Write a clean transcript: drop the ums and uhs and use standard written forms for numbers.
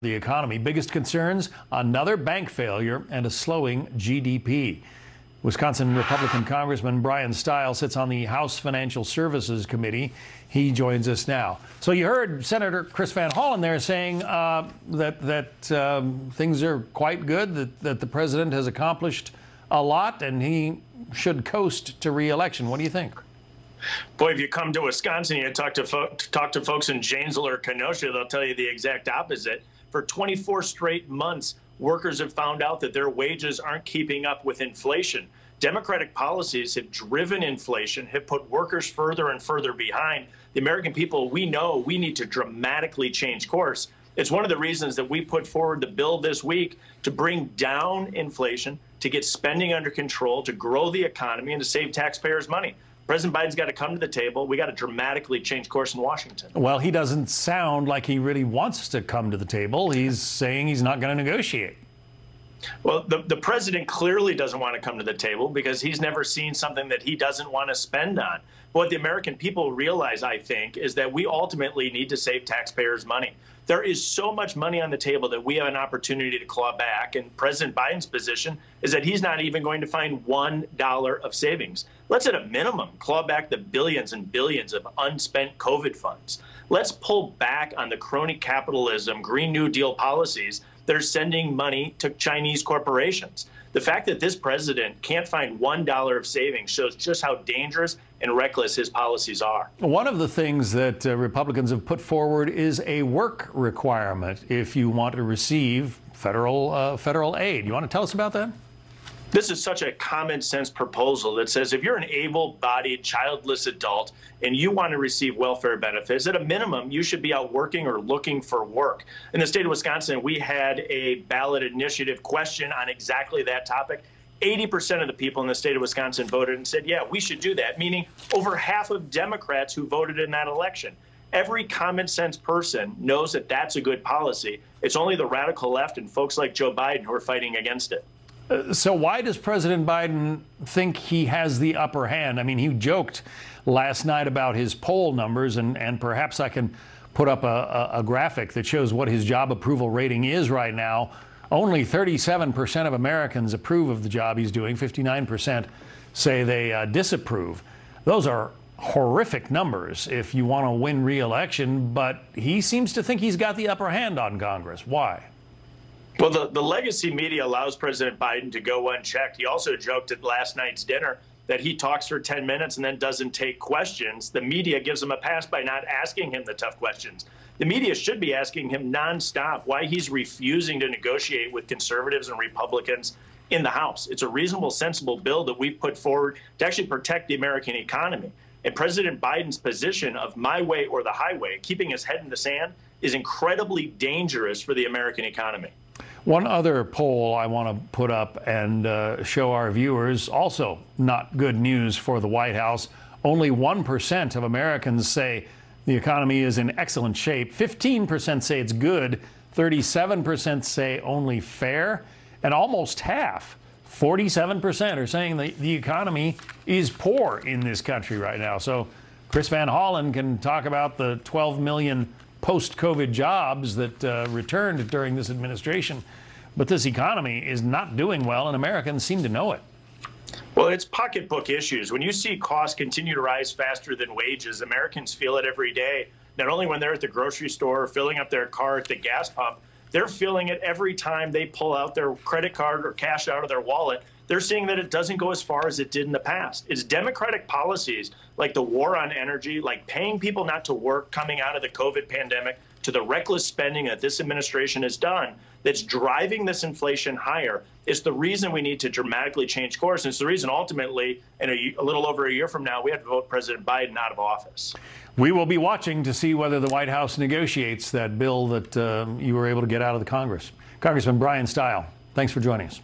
The economy. Biggest concerns, another bank failure and a slowing GDP. Wisconsin Republican Congressman Bryan Steil sits on the House Financial Services Committee. He joins us now. So you heard Senator Chris Van Hollen there saying that things are quite good, that the president has accomplished a lot, and he should coast to re-election. What do you think? Boy, if you come to Wisconsin, you talk to folks in Janesville or Kenosha, they'll tell you the exact opposite. For 24 straight months, workers have found out that their wages aren't keeping up with inflation. Democratic policies have driven inflation, have put workers further and further behind. The American people, we know we need to dramatically change course. It's one of the reasons that we put forward the bill this week to bring down inflation, to get spending under control, to grow the economy, and to save taxpayers money. President Biden's got to come to the table. We got to dramatically change course in Washington. Well, he doesn't sound like he really wants to come to the table. He's saying he's not going to negotiate. Well, the president clearly doesn't want to come to the table because he's never seen something that he doesn't want to spend on. What the American people realize, I think, is that we ultimately need to save taxpayers money. There is so much money on the table that we have an opportunity to claw back. And President Biden's position is that he's not even going to find $1 of savings. Let's, at a minimum, claw back the billions and billions of unspent COVID funds. Let's pull back on the crony capitalism, Green New Deal policies that are sending money to Chinese corporations. The fact that this president can't find $1 of savings shows just how dangerous and reckless his policies are. One of the things that Republicans have put forward is a work requirement if you want to receive federal aid. You want to tell us about that? This is such a common sense proposal that says if you're an able-bodied, childless adult and you want to receive welfare benefits, at a minimum, you should be out working or looking for work. In the state of Wisconsin, we had a ballot initiative question on exactly that topic. 80% of the people in the state of Wisconsin voted and said, yeah, we should do that, meaning over half of Democrats who voted in that election. Every common sense person knows that that's a good policy. It's only the radical left and folks like Joe Biden who are fighting against it. So why does President Biden think he has the upper hand? I mean, he joked last night about his poll numbers, and perhaps I can put up a graphic that shows what his job approval rating is right now. Only 37% of Americans approve of the job he's doing. 59% say they disapprove. Those are horrific numbers if you want to win re-election, but he seems to think he's got the upper hand on Congress. Why? Well, the legacy media allows President Biden to go unchecked. He also joked at last night's dinner that he talks for 10 minutes and then doesn't take questions. The media gives him a pass by not asking him the tough questions. The media should be asking him nonstop why he's refusing to negotiate with conservatives and Republicans in the House. It's a reasonable, sensible bill that we've put forward to actually protect the American economy. And President Biden's position of my way or the highway, keeping his head in the sand, is incredibly dangerous for the American economy. One other poll I want to put up and show our viewers, also not good news for the White House. Only 1% of Americans say the economy is in excellent shape. 15% say it's good. 37% say only fair. And almost half, 47%, are saying the economy is poor in this country right now. So Chris Van Hollen can talk about the 12 million post-COVID jobs that returned during this administration. But this economy is not doing well, and Americans seem to know it. Well, it's pocketbook issues. When you see costs continue to rise faster than wages, Americans feel it every day. Not only when they're at the grocery store, filling up their car at the gas pump, they're feeling it every time they pull out their credit card or cash out of their wallet. They're seeing that it doesn't go as far as it did in the past. It's Democratic policies like the war on energy, like paying people not to work coming out of the COVID pandemic, to the reckless spending that this administration has done that's driving this inflation higher. It's the reason we need to dramatically change course. And it's the reason ultimately, in a little over a year from now, we have to vote President Biden out of office. We will be watching to see whether the White House negotiates that bill that you were able to get out of the Congress. Congressman Bryan Steil, thanks for joining us.